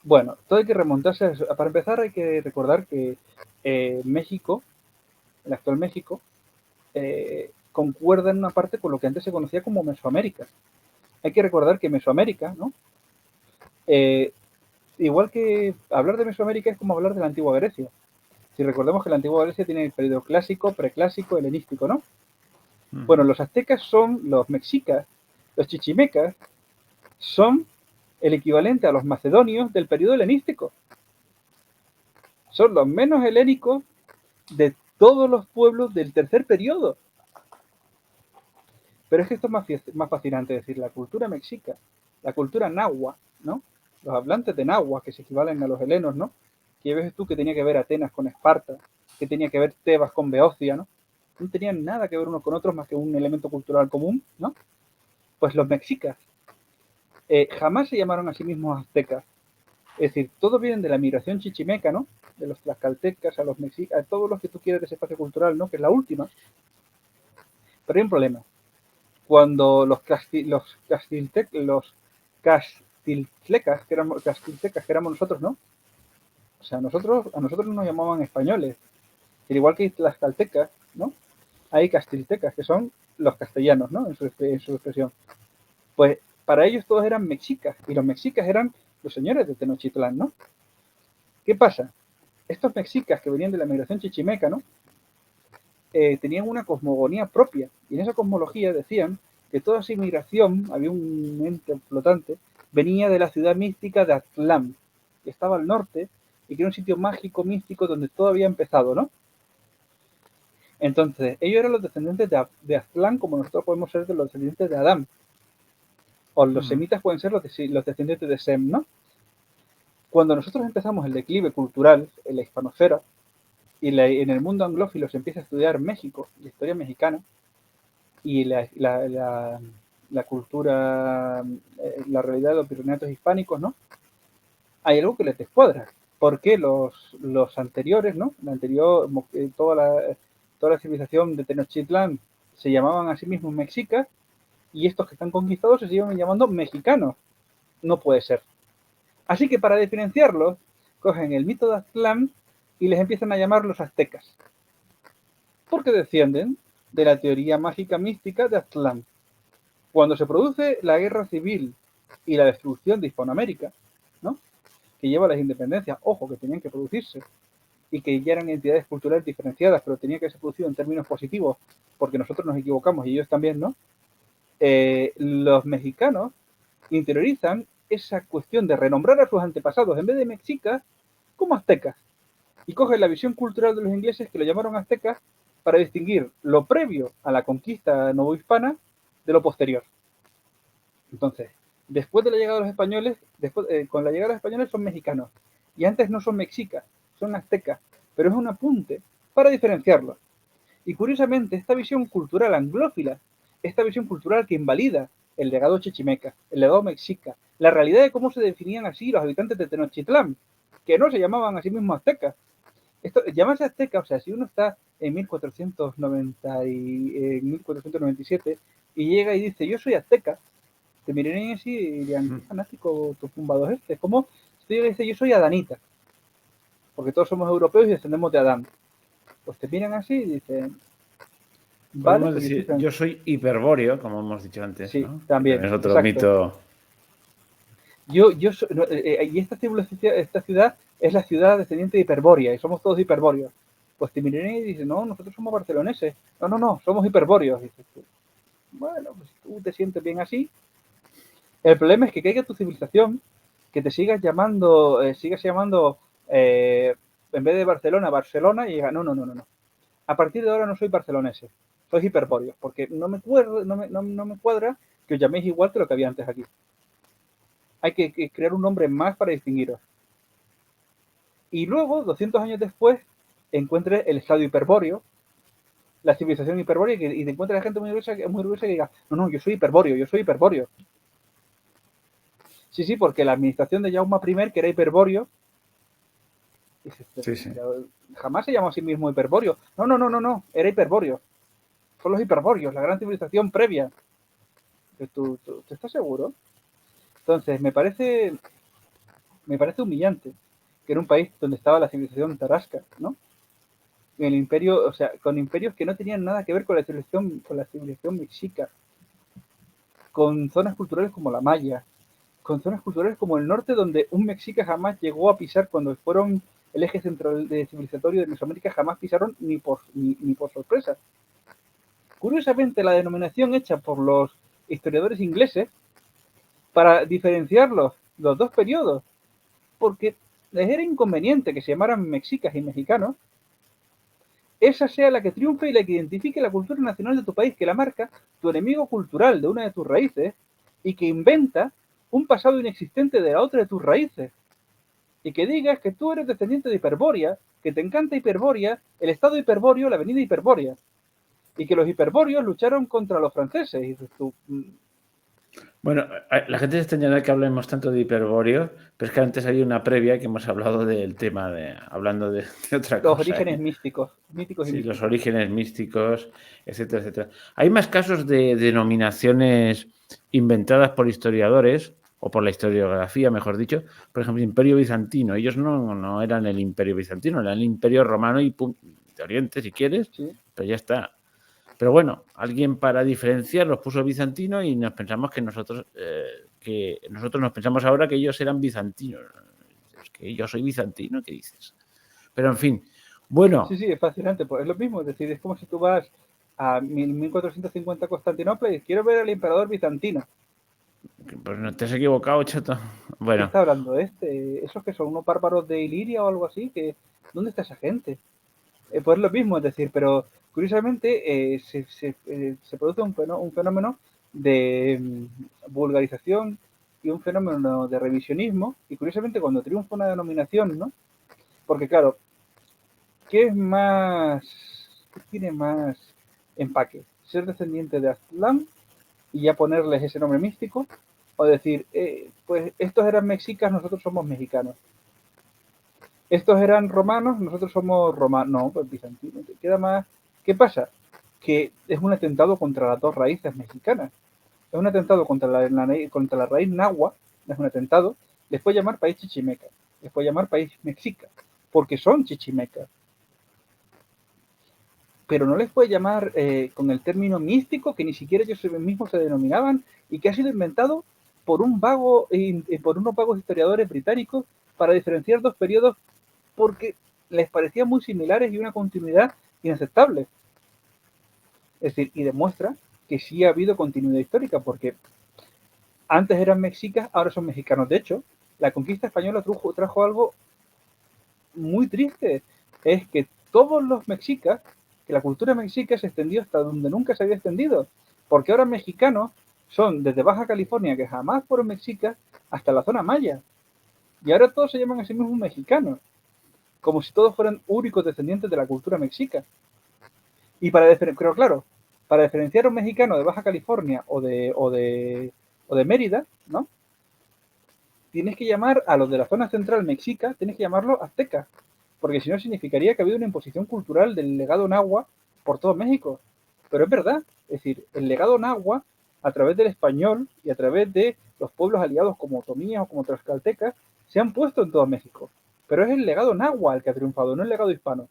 Bueno, todo hay que remontarse a eso. Para empezar hay que recordar que México, el actual México, concuerda en una parte con lo que antes se conocía como Mesoamérica. Hay que recordar que Mesoamérica, ¿no? Eh, igual que hablar de Mesoamérica es como hablar de la antigua Grecia. Si recordemos que la antigua Grecia tiene el periodo clásico, preclásico, helenístico, ¿no? Bueno, Ujú. los aztecas son los mexicas, los chichimecas son el equivalente a los macedonios del periodo helenístico. Son los menos helénicos de todos los pueblos del tercer periodo. Pero es que esto es más fascinante, es decir, la cultura mexica, la cultura nahua, ¿no? Los hablantes de nahua, que se equivalen a los helenos, ¿no? Que ves tú que tenía que ver Atenas con Esparta, que tenía que ver Tebas con Beocia, ¿no? No tenían nada que ver unos con otros más que un elemento cultural común, ¿no? Pues los mexicas jamás se llamaron a sí mismos aztecas. Es decir, todos vienen de la migración chichimeca, ¿no? De los tlaxcaltecas a los mexicas, a todos los que tú quieres de ese espacio cultural, ¿no? Que es la última. Pero hay un problema. Cuando los castiltecas, que éramos nosotros, ¿no? O sea, a nosotros nos llamaban españoles, al igual que las caltecas, ¿no? Hay castiltecas, que son los castellanos, ¿no? En su expresión. Pues para ellos todos eran mexicas, y los mexicas eran los señores de Tenochtitlán, ¿no? ¿Qué pasa? Estos mexicas que venían de la migración chichimeca, ¿no? Tenían una cosmogonía propia, y en esa cosmología decían que toda esa inmigración, había un ente flotante, venía de la ciudad mística de Aztlán, que estaba al norte, y que era un sitio mágico, místico, donde todo había empezado, ¿no? Entonces, ellos eran los descendientes de Aztlán, como nosotros podemos ser de los descendientes de Adán, o los Ujú. semitas pueden ser los descendientes de Sem, ¿no? Cuando nosotros empezamos el declive cultural en la hispanosfera, y en el mundo anglófilo se empieza a estudiar México, la historia mexicana, y la cultura, la realidad de los virreinatos hispánicos, ¿no? Hay algo que les descuadra. ¿Por qué los anteriores, ¿no? La anterior, toda la civilización de Tenochtitlán se llamaban a sí mismos mexicas y estos que están conquistados se siguen llamando mexicanos? No puede ser. Así que para diferenciarlos, cogen el mito de Aztlán y les empiezan a llamar los aztecas, porque descienden de la teoría mágica mística de Aztlán. Cuando se produce la guerra civil y la destrucción de Hispanoamérica, ¿no? Que lleva a las independencias, ojo, que tenían que producirse, y que ya eran entidades culturales diferenciadas, pero tenía que ser producido en términos positivos, porque nosotros nos equivocamos y ellos también, ¿no? Los mexicanos interiorizan esa cuestión de renombrar a sus antepasados en vez de mexicas como aztecas, y cogen la visión cultural de los ingleses que lo llamaron aztecas para distinguir lo previo a la conquista novohispana de lo posterior. Entonces, después de la llegada de los españoles, con la llegada de los españoles son mexicanos. Y antes no son mexicas, son aztecas. Pero es un apunte para diferenciarlos. Y curiosamente, esta visión cultural anglófila, esta visión cultural que invalida el legado chichimeca, el legado mexica, la realidad de cómo se definían así los habitantes de Tenochtitlán, que no se llamaban a sí mismos aztecas. Esto, llamarse azteca, o sea, si uno está en 1497 y llega y dice, yo soy azteca, te mirarían así y dirían, qué fanático tu tumbado es este. Es como si tú dices, yo soy adanita, porque todos somos europeos y descendemos de Adán. Pues te miran así y dicen, vale, Podemos pues yo soy decir, yo soy hiperbóreo, como hemos dicho antes, Sí, ¿no? Que también, también es otro exacto. mito. No, y esta ciudad es la ciudad descendiente de Hiperbórea, y somos todos hiperbóreos. Pues te miran y dicen, no, nosotros somos barceloneses. No, no, no, somos hiperbóreos. Dices tú, bueno, pues tú te sientes bien así. El problema es que caiga tu civilización, que te sigas llamando, eh, en vez de Barcelona, Barcelona, y diga, no, no, no, no, no. A partir de ahora no soy barcelonese, soy hiperbóreo, porque no me cuadra que os llaméis igual que lo que había antes aquí. Hay que crear un nombre más para distinguiros. Y luego, 200 años después, encuentres el estado hiperbóreo, la civilización hiperbórea, y te encuentres la gente muy orgullosa que diga, no, no, yo soy hiperbóreo, yo soy hiperbóreo. Sí, sí, porque la administración de Jaume I, que era hiperbóreo, dice, Sí, sí. pero jamás se llamó a sí mismo hiperbóreo. No, no, no, no, no, era hiperbóreo. Son los hiperbóreos, la gran civilización previa. ¿Tú estás seguro? Entonces, me parece me parece humillante que en un país donde estaba la civilización tarasca, ¿no? El imperio, o sea, con imperios que no tenían nada que ver con la civilización mexica, con zonas culturales como la maya, con zonas culturales como el norte, donde un mexica jamás llegó a pisar cuando fueron el eje central de civilizatorio de Mesoamérica, jamás pisaron ni por sorpresa. Curiosamente, la denominación hecha por los historiadores ingleses para diferenciar los dos periodos, porque les era inconveniente que se llamaran mexicas y mexicanos, esa sea la que triunfe y la que identifique la cultura nacional de tu país, que la marca tu enemigo cultural de una de tus raíces y que inventa un pasado inexistente de la otra de tus raíces. Y que digas que tú eres descendiente de Hiperbórea, que te encanta Hiperbórea, el estado de Hiperbóreo, la avenida Hiperbórea, y que los hiperbóreos lucharon contra los franceses. Y dices tú, Bueno, la gente se extrañará que hablemos tanto de Hiperbóreo, pero es que antes hay una previa que hemos hablado del tema hablando de otra los cosa. orígenes místicos y Sí, los místicos. orígenes místicos, etcétera, etcétera. Hay más casos de denominaciones inventadas por historiadores, o por la historiografía, mejor dicho. Por ejemplo, Imperio Bizantino. Ellos no eran el Imperio Bizantino, eran el Imperio Romano y de Oriente, si quieres, Sí. pero ya está. Pero bueno, alguien para diferenciar los puso bizantino y nos pensamos que nosotros nos pensamos ahora que ellos eran bizantinos. Es que yo soy bizantino, ¿qué dices? Pero en fin, bueno. Sí, es fascinante, pues es lo mismo, es decir, es como si tú vas a 1450 Constantinopla y quiero ver al emperador bizantino. Pues no te has equivocado, chato. ¿Qué Bueno, está hablando este? ¿Esos que son unos bárbaros de Iliria o algo así? ¿Dónde está esa gente? Pues es lo mismo, es decir, pero curiosamente se produce un fenómeno de vulgarización y un fenómeno de revisionismo, y curiosamente cuando triunfa una denominación, ¿no? Porque claro, ¿qué tiene más empaque? ¿Ser descendiente de Aztlán y ya ponerles ese nombre místico? O decir, pues estos eran mexicas, nosotros somos mexicanos. Estos eran romanos, nosotros somos romanos. No, pues bizantinos. Queda más. ¿Qué pasa? Que es un atentado contra las dos raíces mexicanas. Es un atentado contra la raíz náhuatl, es un atentado. Les puede llamar país chichimeca, les puede llamar país mexica, porque son chichimecas. Pero no les puede llamar con el término místico que ni siquiera ellos mismos se denominaban y que ha sido inventado por por unos vagos historiadores británicos para diferenciar dos periodos porque les parecían muy similares y una continuidad inaceptable. Es decir, y demuestra que sí ha habido continuidad histórica, porque antes eran mexicas, ahora son mexicanos. De hecho, la conquista española trajo algo muy triste, es que todos los mexicas, que la cultura mexica se extendió hasta donde nunca se había extendido, porque ahora mexicanos son desde Baja California, que jamás fueron mexicas, hasta la zona maya. Y ahora todos se llaman a sí mismos mexicanos, como si todos fueran únicos descendientes de la cultura mexica. Y pero claro, para diferenciar a un mexicano de Baja California o de Mérida, ¿no? Tienes que llamar a los de la zona central mexica, tienes que llamarlos aztecas, porque si no significaría que ha habido una imposición cultural del legado náhuatl por todo México. Pero es verdad, es decir, el legado náhuatl, a través del español y a través de los pueblos aliados como otomíes o como tlaxcaltecas, se han puesto en todo México. Pero es el legado náhuatl el que ha triunfado, no el legado hispano.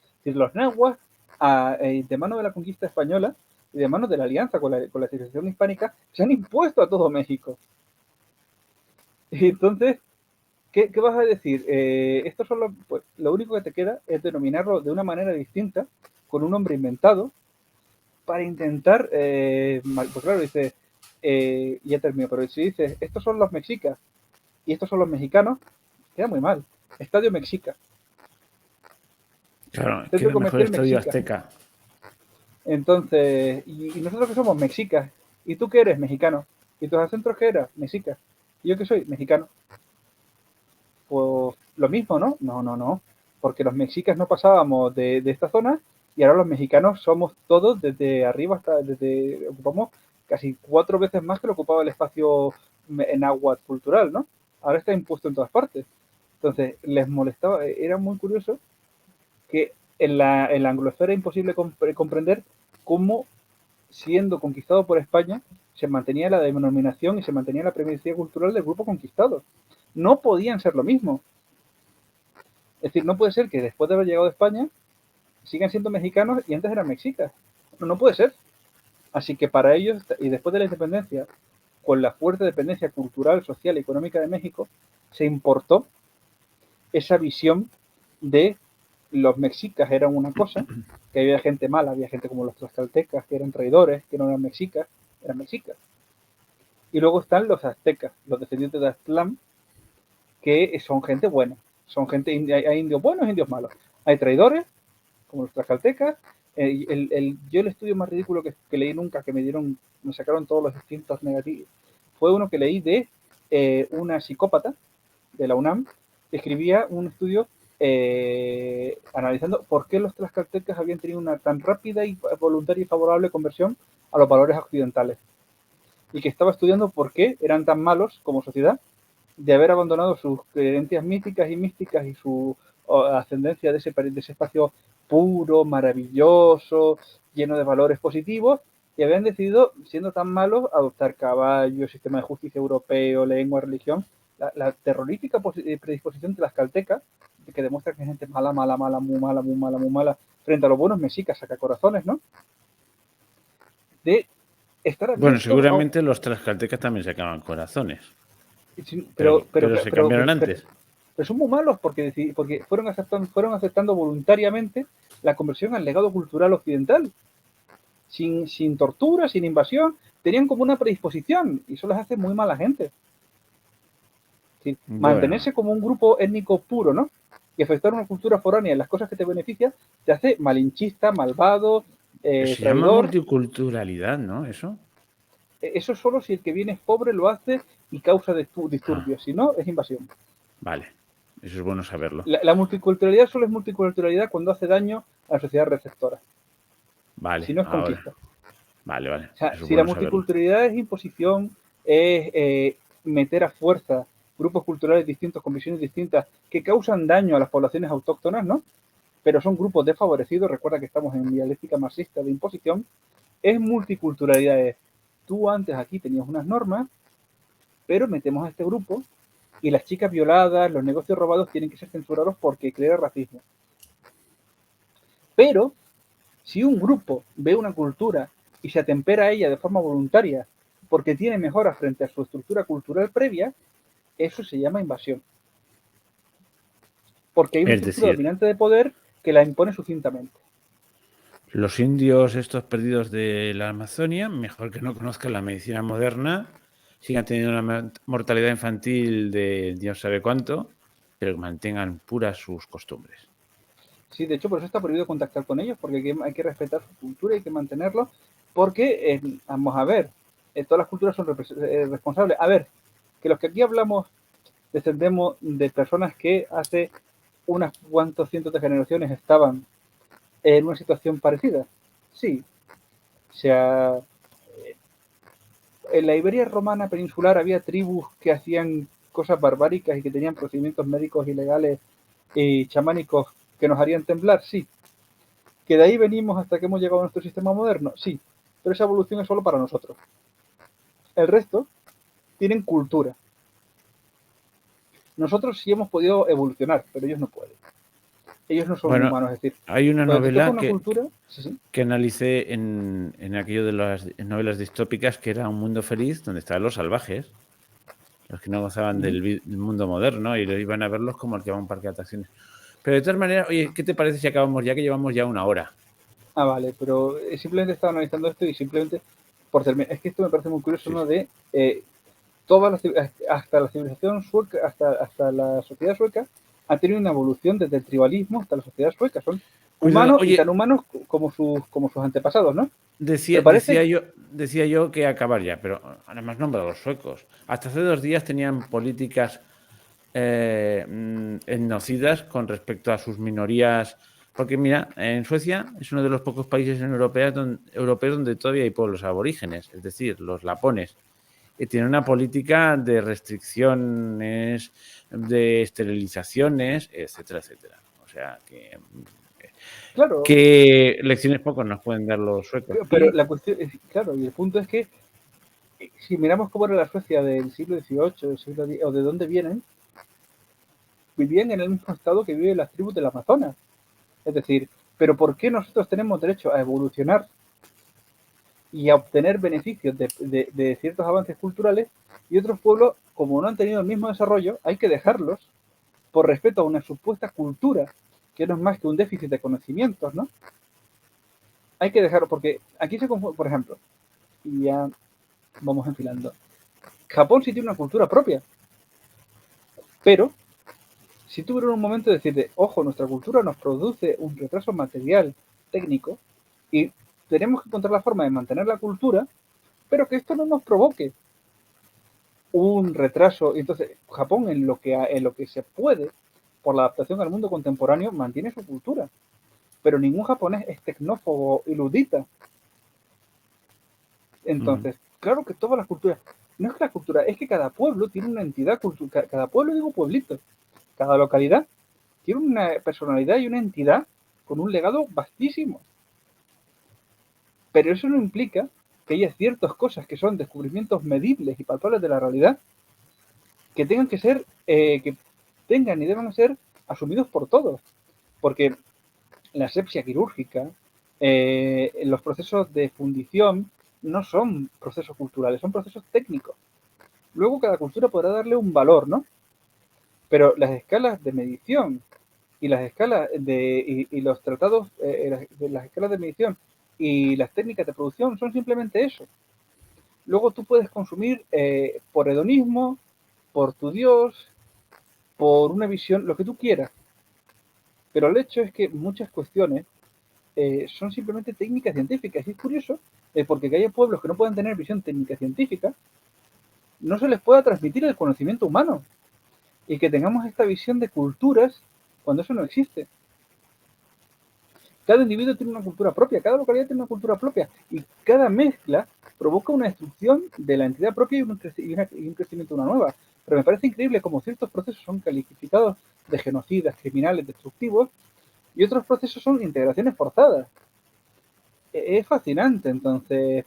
Es decir, los nahuas, de mano de la conquista española y de mano de la alianza con la civilización hispánica, se han impuesto a todo México. Y entonces, ¿qué vas a decir? Estos son pues, lo único que te queda es denominarlo de una manera distinta, con un nombre inventado, para intentar, pues claro, dice, ya termino, pero si dices, estos son los mexicas y estos son los mexicanos, queda muy mal. Estadio Mexica. claro, Centro queda mejor Comercial Estadio Mexica. Azteca. Entonces, y nosotros que somos mexicas, ¿y tú qué eres? Mexicano. ¿Y tus acentos qué eras? Mexica. ¿Y yo qué soy? Mexicano. Pues lo mismo, ¿no? No. Porque los mexicas no pasábamos de esta zona y ahora los mexicanos somos todos desde arriba ocupamos casi 4 veces más que lo ocupaba el espacio en agua cultural, ¿no? Ahora está impuesto en todas partes. Entonces, les molestaba, era muy curioso que en la anglosfera es imposible comprender cómo, siendo conquistado por España, se mantenía la denominación y se mantenía la preeminencia cultural del grupo conquistado. no podían ser lo mismo. Es decir, no puede ser que después de haber llegado a España sigan siendo mexicanos y antes eran mexicas. No puede ser. Así que para ellos, y después de la independencia, con la fuerte dependencia cultural, social y económica de México, se importó esa visión de los mexicas eran una cosa, que había gente mala, había gente como los tlaxcaltecas, que eran traidores, que no eran mexicas, eran mexicas. Y luego están los aztecas, los descendientes de Aztlán, que son gente buena, son gente, hay indios buenos, indios malos. Hay traidores, como los tlaxcaltecas. Yo el estudio más ridículo que leí nunca, que me sacaron todos los instintos negativos, fue uno que leí de una psicópata de la UNAM, que escribía un estudio analizando por qué los tlaxcaltecas habían tenido una tan rápida y voluntaria y favorable conversión a los valores occidentales. Y que estaba estudiando por qué eran tan malos como sociedad de haber abandonado sus creencias místicas y su ascendencia de ese espacio puro, maravilloso, lleno de valores positivos, y habían decidido, siendo tan malos, adoptar caballos, sistema de justicia europeo, lengua, religión, la terrorífica predisposición de las caltecas, que demuestra que es gente mala, mala, mala, muy mala, muy mala, muy mala, frente a los buenos mexicas, sacacorazones, ¿no? De estar Bueno, abiertos seguramente los tlaxcaltecas también sacaban corazones, pero, pero, pero se pero, cambiaron pero, antes. pero son muy malos porque fueron aceptando voluntariamente la conversión al legado cultural occidental, sin tortura, sin invasión, tenían como una predisposición y eso les hace muy mala gente. Sí, Bueno, mantenerse como un grupo étnico puro, ¿no? Y afectar una cultura foránea en las cosas que te benefician, te hace malinchista, malvado, se llama traidor. multiculturalidad, ¿no? Eso. Eso solo si el que viene es pobre lo hace y causa Ah, disturbios, si no, es invasión. vale. Eso es bueno saberlo. La multiculturalidad solo es multiculturalidad cuando hace daño a la sociedad receptora, si Vale, no es ahora. conquista. Vale, vale. O sea, Eso es si la bueno saberlo. multiculturalidad es imposición, es meter a fuerza grupos culturales distintos con visiones distintas que causan daño a las poblaciones autóctonas, ¿no? Pero son grupos desfavorecidos, recuerda que estamos en dialéctica marxista de imposición, es multiculturalidad. Tú antes aquí tenías unas normas, pero metemos a este grupo y las chicas violadas, los negocios robados tienen que ser censurados porque crea racismo. Pero si un grupo ve una cultura y se atempera a ella de forma voluntaria porque tiene mejoras frente a su estructura cultural previa, eso se llama invasión. Porque hay una Es estructura decir, dominante de poder que la impone sucintamente. los indios estos perdidos de la Amazonia, mejor que no conozcan la medicina moderna, sigan teniendo una mortalidad infantil de Dios sabe cuánto, pero que mantengan puras sus costumbres. Sí, de hecho, por eso está prohibido contactar con ellos, porque hay que respetar su cultura y hay que mantenerlo, porque, vamos a ver, todas las culturas son responsables. A ver, que los que aquí hablamos descendemos de personas que hace unas cuantos cientos de generaciones estaban en una situación parecida. Sí, o sea, en la Iberia romana peninsular había tribus que hacían cosas barbáricas y que tenían procedimientos médicos ilegales y chamánicos que nos harían temblar, sí. Que de ahí venimos hasta que hemos llegado a nuestro sistema moderno, sí. Pero esa evolución es solo para nosotros. El resto tienen cultura. Nosotros sí hemos podido evolucionar, pero ellos no pueden. Ellos no son Bueno, humanos, es decir, hay una cuando te toca novela una cultura, sí, sí. que analicé en aquello de las novelas distópicas que era Un mundo feliz, donde estaban los salvajes, los que no gozaban del mundo moderno y iban a verlos como el que va a un parque de atracciones. Pero de todas maneras, oye, ¿qué te parece si acabamos ya que llevamos ya una hora? Ah, vale, pero simplemente estaba analizando esto y simplemente por terminar, es que esto me parece muy curioso, Sí, ¿no? sí. De todas las, hasta la civilización sueca, hasta la sociedad sueca, ha tenido una evolución desde el tribalismo hasta la sociedad sueca. Son Cuidado, humanos y tan oye, humanos como sus antepasados, ¿no? decía, Pero parece, decía yo que acabar ya, pero además nombra a los suecos. Hasta hace 2 días tenían políticas etnocidas con respecto a sus minorías. Porque mira, en Suecia es uno de los pocos países europeos donde todavía hay pueblos aborígenes, es decir, los lapones. Y tiene una política de restricciones, de esterilizaciones, etcétera, etcétera. O sea claro, que lecciones pocos nos pueden dar los suecos. pero Y la cuestión es, claro, y el punto es que si miramos cómo era la Suecia del siglo XVIII, del siglo X, o de dónde vienen, vivían en el mismo estado que viven las tribus del Amazonas. Es decir, ¿pero por qué nosotros tenemos derecho a evolucionar y a obtener beneficios de ciertos avances culturales y otros pueblos, como no han tenido el mismo desarrollo, hay que dejarlos por respeto a una supuesta cultura, que no es más que un déficit de conocimientos, ¿no? Hay que dejarlo, porque aquí se confunde, por ejemplo, y ya vamos enfilando. Japón sí tiene una cultura propia, pero si tuvieron un momento de decir, ojo, nuestra cultura nos produce un retraso material, técnico, y tenemos que encontrar la forma de mantener la cultura, pero que esto no nos provoque un retraso. Entonces, Japón, en lo que se puede, por la adaptación al mundo contemporáneo, mantiene su cultura. Pero ningún japonés es tecnófobo y ludita. Entonces, claro que todas las culturas, no es que la cultura, es que cada pueblo tiene una entidad cultural, cada pueblo, digo pueblito, cada localidad tiene una personalidad y una entidad con un legado vastísimo. Pero eso no implica que haya ciertas cosas que son descubrimientos medibles y palpables de la realidad que tengan que ser, que tengan y deban ser asumidos por todos. Porque la asepsia quirúrgica, los procesos de fundición no son procesos culturales, son procesos técnicos. Luego cada cultura podrá darle un valor, ¿no? Pero las escalas de medición y las escalas y los tratados de las escalas de medición y las técnicas de producción son simplemente eso. Luego tú puedes consumir por hedonismo, por tu Dios, por una visión, lo que tú quieras. Pero el hecho es que muchas cuestiones son simplemente técnicas científicas. Y es curioso, porque que haya pueblos que no puedan tener visión técnica científica, no se les pueda transmitir el conocimiento humano. Y que tengamos esta visión de culturas cuando eso no existe. Cada individuo tiene una cultura propia, cada localidad tiene una cultura propia, y cada mezcla provoca una destrucción de la entidad propia y un crecimiento de una nueva. Pero me parece increíble cómo ciertos procesos son calificados de genocidas, criminales, destructivos, y otros procesos son integraciones forzadas. Es fascinante, entonces,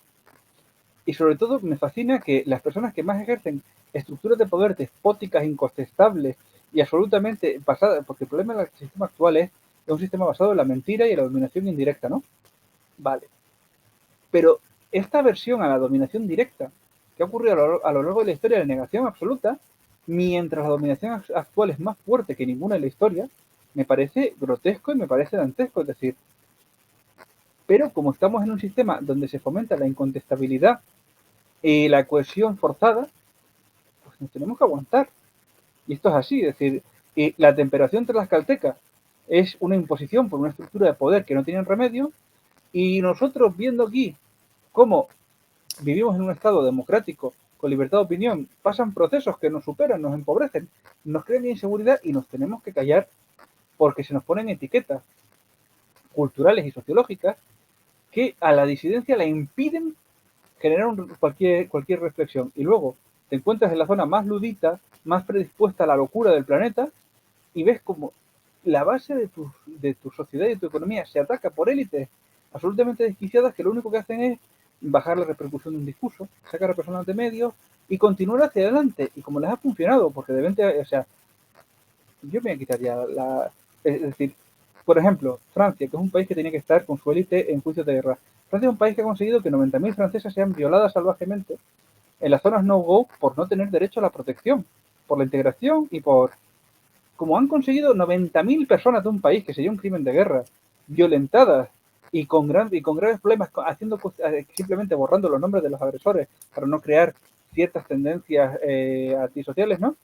y sobre todo me fascina que las personas que más ejercen estructuras de poder despóticas, incontestables y absolutamente basadas, porque el problema del sistema actual es un sistema basado en la mentira y en la dominación indirecta, ¿no? Vale. Pero esta versión a la dominación directa, que ha ocurrido a lo largo de la historia de negación absoluta, mientras la dominación actual es más fuerte que ninguna en la historia, me parece grotesco y me parece dantesco. Es decir, pero como estamos en un sistema donde se fomenta la incontestabilidad y la cohesión forzada, pues nos tenemos que aguantar. Y esto es así, es decir, y la temperación tlaxcalteca es una imposición por una estructura de poder que no tienen remedio, y nosotros viendo aquí cómo vivimos en un estado democrático, con libertad de opinión, pasan procesos que nos superan, nos empobrecen, nos crean inseguridad y nos tenemos que callar porque se nos ponen etiquetas culturales y sociológicas que a la disidencia la impiden generar cualquier reflexión. Y luego te encuentras en la zona más ludita, más predispuesta a la locura del planeta, y ves como la base de tu sociedad y de tu economía se ataca por élites absolutamente desquiciadas que lo único que hacen es bajar la repercusión de un discurso, sacar a personas de medios y continuar hacia adelante. Y como les ha funcionado, porque de repente, o sea, yo me quitaría es decir, por ejemplo, Francia, que es un país que tenía que estar con su élite en juicios de guerra. Francia es un país que ha conseguido que 90.000 francesas sean violadas salvajemente en las zonas no-go por no tener derecho a la protección, por la integración y por... Como han conseguido 90.000 personas de un país que sería un crimen de guerra, violentadas y con graves problemas, simplemente borrando los nombres de los agresores para no crear ciertas tendencias antisociales, ¿no?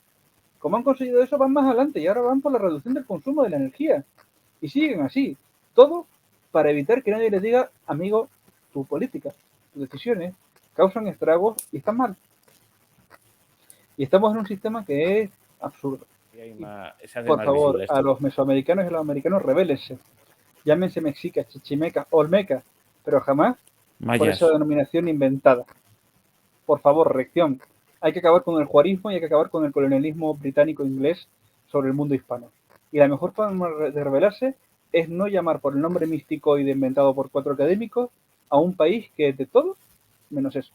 Como han conseguido eso, van más adelante y ahora van por la reducción del consumo de la energía. Y siguen así. Todo para evitar que nadie les diga, amigo, tu política, tus decisiones causan estragos y están mal. Y estamos en un sistema que es absurdo. Por favor, a los mesoamericanos y a los americanos, rebélense. Llámense mexicas, chichimecas, olmecas, pero jamás por esa denominación inventada. Por favor, reacción. Hay que acabar con el juarismo y hay que acabar con el colonialismo británico-inglés sobre el mundo hispano. Y la mejor forma de rebelarse es no llamar por el nombre místico y de inventado por 4 académicos a un país que es de todos menos eso.